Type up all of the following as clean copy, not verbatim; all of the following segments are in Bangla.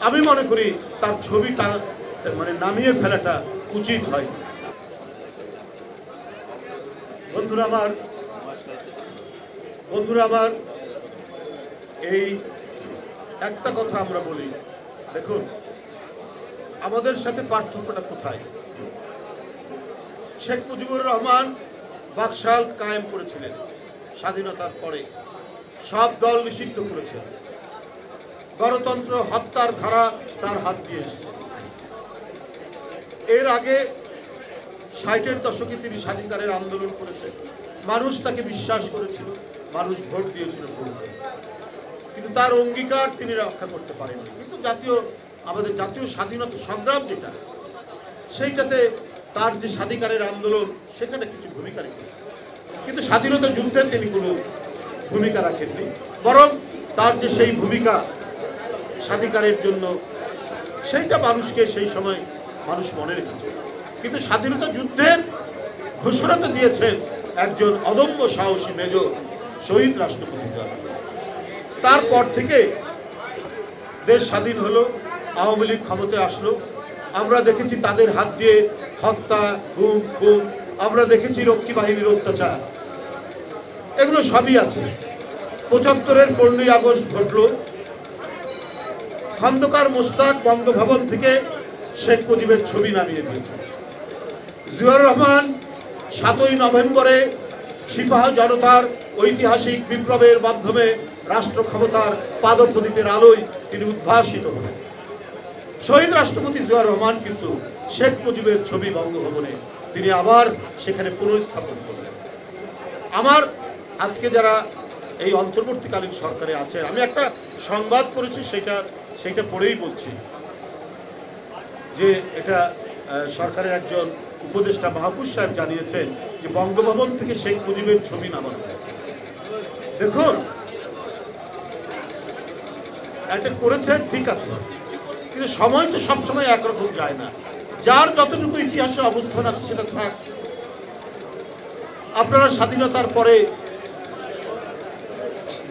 আমি মনে করি তার ছবিটা নামিয়ে ফেলাটা উচিত হয়। বন্ধুরা আমার এই একটা কথা আমরা বলি, দেখুন আমাদের সাথে পার্থক্যটা কোথায়। শেখ মুজিবুর রহমান বাকশাল কায়েম করেছিলেন, স্বাধীনতার পরে সব দল নিষিদ্ধ করেছেন, গণতন্ত্র হত্যার ধারা তার হাত দিয়ে এসেছে। এর আগে 60-এর দশকে তিনি স্বাধিকারের আন্দোলন করেছেন, মানুষ তাকে বিশ্বাস করেছিল, মানুষ ভোট দিয়েছিল, কিন্তু তার অঙ্গীকার তিনি রক্ষা করতে পারেননি। কিন্তু আমাদের জাতীয় স্বাধীনতা সংগ্রাম যেটা, সেইটাতে তার যে স্বাধিকারের আন্দোলন সেখানে কিছু ভূমিকা রেখেছে, কিন্তু স্বাধীনতা যুদ্ধে তিনি কোনো ভূমিকা রাখেননি, বরং তার যে সেই ভূমিকা স্বাধিকারের জন্য সেইটা মানুষকে সেই সময় মানুষ মনে রেখেছে। কিন্তু স্বাধীনতা যুদ্ধের ঘোষণা তো দিয়েছেন একজন অদম্য সাহসী মেজর শহীদ রাষ্ট্রপতি। তারপর থেকে দেশ স্বাধীন হলো, আওয়ামী লীগ ক্ষমতায় আসলো, আমরা দেখেছি তাদের হাত দিয়ে হত্যা, গুম, খুন, আমরা দেখেছি রক্ষী বাহিনীর অত্যাচার, এগুলো সবই আছে। ৭৫-এর ১৫ই আগস্ট ঘটল, খন্দকার মোশতাক বঙ্গভবন থেকে শেখ মুজিবের ছবি নামিয়ে দিয়েছে। জিয়াউর রহমান ৭ই নভেম্বরে সিপাহ জনতার ঐতিহাসিক বিপ্লবের মাধ্যমে রাষ্ট্র ক্ষমতার পাদপ্রদীপের আলোয় তিনি উদ্ভাসিত হলেন। শহীদ রাষ্ট্রপতি জিয়াউর রহমান কিন্তু শেখ মুজিবের ছবি বঙ্গভবনে তিনি আবার সেখানে পুনঃস্থাপন করলেন। আমার আজকে যারা এই অন্তর্বর্তীকালীন সরকারে আছে, আমি একটা সংবাদ পড়েছি, সেইটা পড়েই বলছি যে এটা সরকারের একজন উপদেষ্টা মাহফুজ সাহেব জানিয়েছেন যে বঙ্গভবন থেকে শেখ মুজিবের ছবি নামানো হয়েছে। দেখুন, এটা করেছেন ঠিক আছে, কিন্তু সময় তো সবসময় একরকম যায় না। যার যতটুকু ইতিহাসে অবস্থান আছে সেটা থাক। আপনারা স্বাধীনতার পরে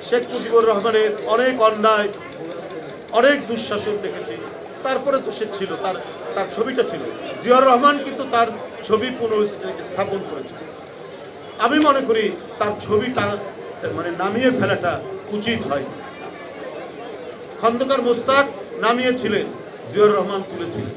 শেখ মুজিবুর রহমানের অনেক অন্যায়, অনেক দুঃশাসন দেখেছি, তারপরে তো সে ছিল, তার ছবিটা ছিল। জিয়াউর রহমান কিন্তু তার ছবি পুনঃস্থাপন করেছে। আমি মনে করি তার ছবিটা নামিয়ে ফেলাটা উচিত হয়। খন্দকার মোশতাক নামিয়েছিলেন, জিয়াউর রহমান তুলেছিলেন।